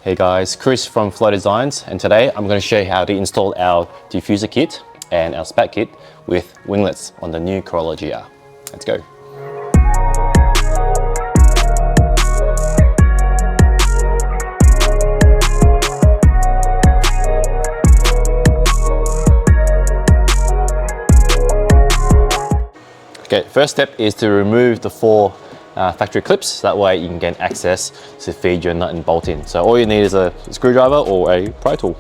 Hey guys, Chris from Flow Designs, and today I'm going to show you how to install our diffuser kit and our spat kit with winglets on the new Corolla GR. Let's go. Okay, first step is to remove the four factory clips. That way you can gain access to feed your nut and bolt in. So all you need is a screwdriver or a pry tool.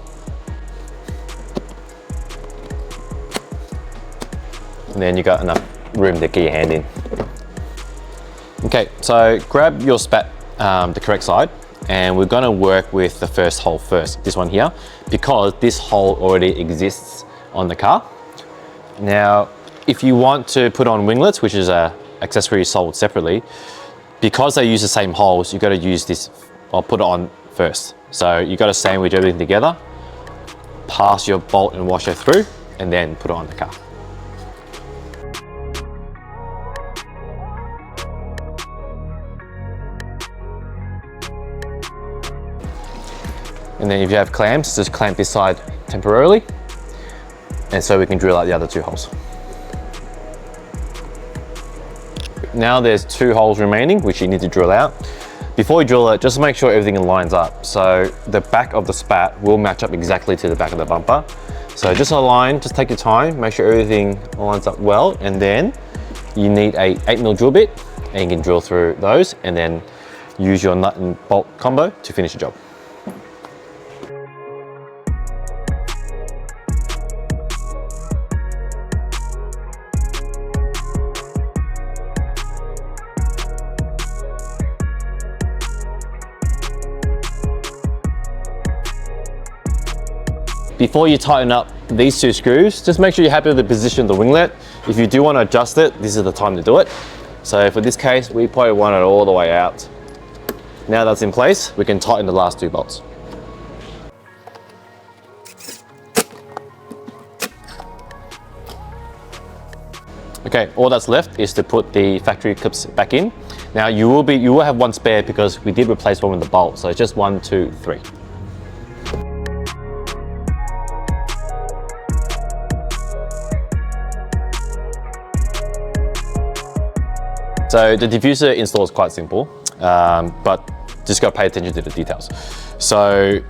And then you got enough room to get your hand in. Okay, so grab your spat the correct side, and we're gonna work with the first hole first, this one here, because this hole already exists on the car. Now, if you want to put on winglets, which is a accessory sold separately, because they use the same holes, you got to use this, I'll put it on first. So you got to sandwich everything together, pass your bolt and washer through, and then put it on the car. And then if you have clamps, just clamp this side temporarily, and so we can drill out the other two holes. Now there's two holes remaining, which you need to drill out. Before you drill it, just make sure everything lines up. So the back of the spat will match up exactly to the back of the bumper. So just align, just take your time, make sure everything lines up well, and then you need a 8mm drill bit, and you can drill through those, and then use your nut and bolt combo to finish the job. Before you tighten up these two screws, just make sure you're happy with the position of the winglet. If you do want to adjust it, this is the time to do it. So for this case, we probably want it all the way out. Now that's in place, we can tighten the last two bolts. Okay, all that's left is to put the factory clips back in. Now you will have one spare because we did replace one with the bolt, so it's just 1, 2, 3. So the diffuser install is quite simple, but just got to pay attention to the details. So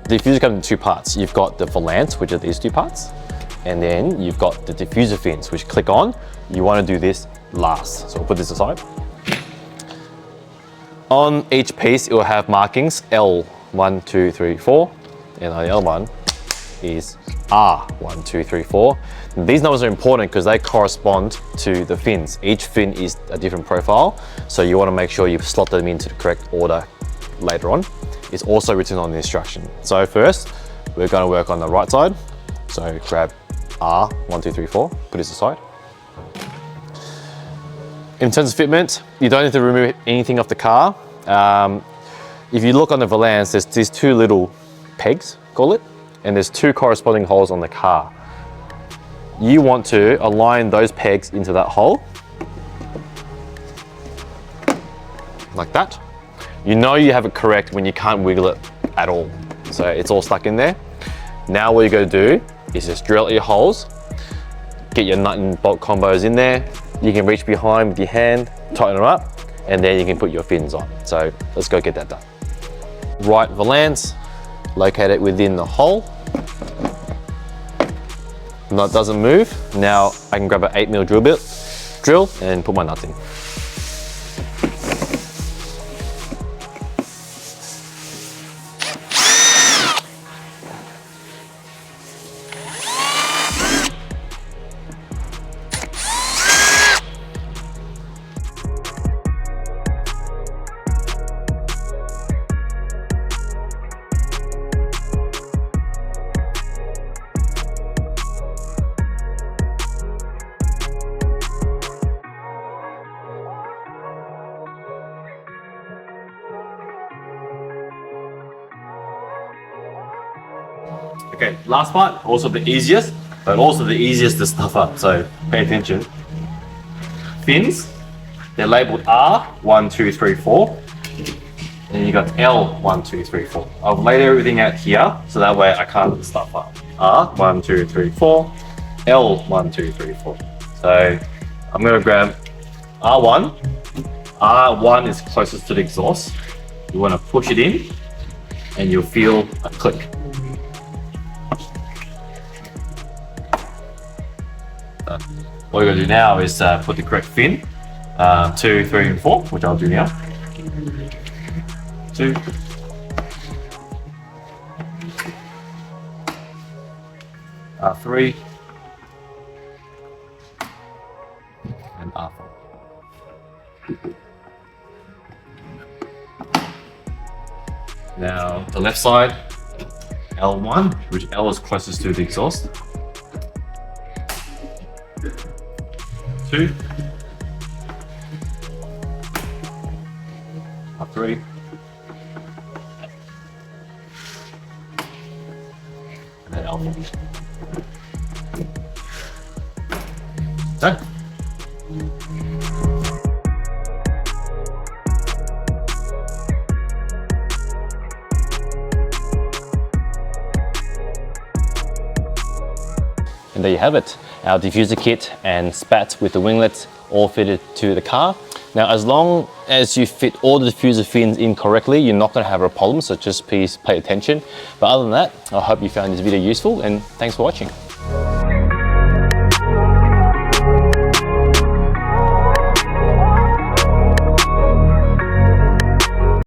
the diffuser comes in two parts. You've got the valance, which are these two parts, and then you've got the diffuser fins, which click on. You want to do this last. So we'll put this aside. On each piece, it will have markings L, 1, 2, 3, 4, and on the other one is R, 1, 2, 3, 4. These numbers are important because they correspond to the fins. Each fin is a different profile, so you want to make sure you slot them into the correct order later on. It's also written on the instruction. So first, we're going to work on the right side. So grab R, 1, 2, 3, 4, put this aside. In terms of fitment, you don't need to remove anything off the car. If you look on the valance, there's these two little pegs, call it, and there's two corresponding holes on the car. You want to align those pegs into that hole, like that. You know you have it correct when you can't wiggle it at all. So it's all stuck in there. Now what you're going to do is just drill out your holes, get your nut and bolt combos in there. You can reach behind with your hand, tighten them up, and then you can put your fins on. So let's go get that done. Right valance, locate it within the hole. Nut doesn't move. Now I can grab an 8mm drill bit, drill, and put my nuts in. Okay, last part, also the easiest, but also the easiest to stuff up, so pay attention. Fins, they're labeled R, 1, 2, 3, 4. Then you got L, 1, 2, 3, 4. I've laid everything out here, so that way I can't stuff up. R, 1, 2, 3, 4. L, 1, 2, 3, 4. So I'm gonna grab R1. R1 is closest to the exhaust. You wanna push it in, and you'll feel a click. What you're gonna do now is put the correct fin, 2, 3, and 4, which I'll do now. 2. R3. And R4. Now the left side, L1, which L is closest to the exhaust. 2. R3. And then L4. Done. And there you have it, our diffuser kit and spats with the winglets all fitted to the car. Now, as long as you fit all the diffuser fins in correctly, you're not going to have a problem, so just please pay attention. But other than that, I hope you found this video useful, and thanks for watching.